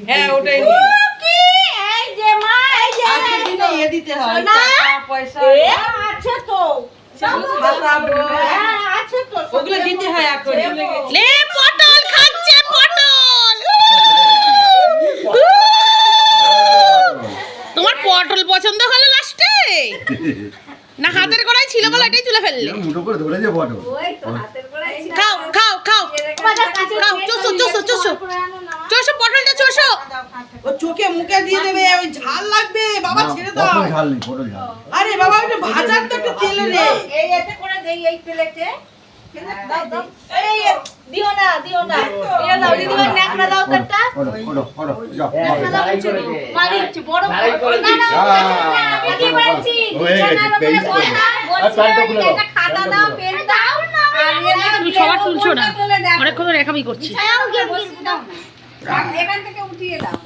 হ্যাঁ ওটাই কি এই যে মা এই যে আজকের দিনে ইয়ে দিতে হয় না পয়সা আছে তো খাতাবো আছে তো ওগুলো দিতে হয় এখন লে পটল খাচ্ছে পটল। তোমার পটল পছন্দ হলো লাস্টে না হাতের গোড়ায় ছিল বলে এটাই তুলে ফেললে? মুঠো করে ধরে যে বটো ওই তো হাতের গোড়ায় ছিল। খাও খাও খাও খাও চোষো চোষো চোষো চোষো পটলটা চোষো। ও চোখে মুখে দিয়ে দেবে ওই ঝাল লাগবে বাবা ছেড়ে দাও পটল ঝাল নেই পটল ঝাল আরে বাবা একটু ভাজার তো একটু তেলে রে এই এতে করে দেই এই প্লেটে দাও দাও এই দিও না এটা দাও দিদিভাই ন্যাকড়া দাও একটা ওড়ো যাও মারি বড় না আমি কি বলছি একটা খাতা দাও পেন দাও আর তুমি সবার তুলছো না অনেকক্ষণ রেখামি করছি এখান থেকে উঠিয়ে দাও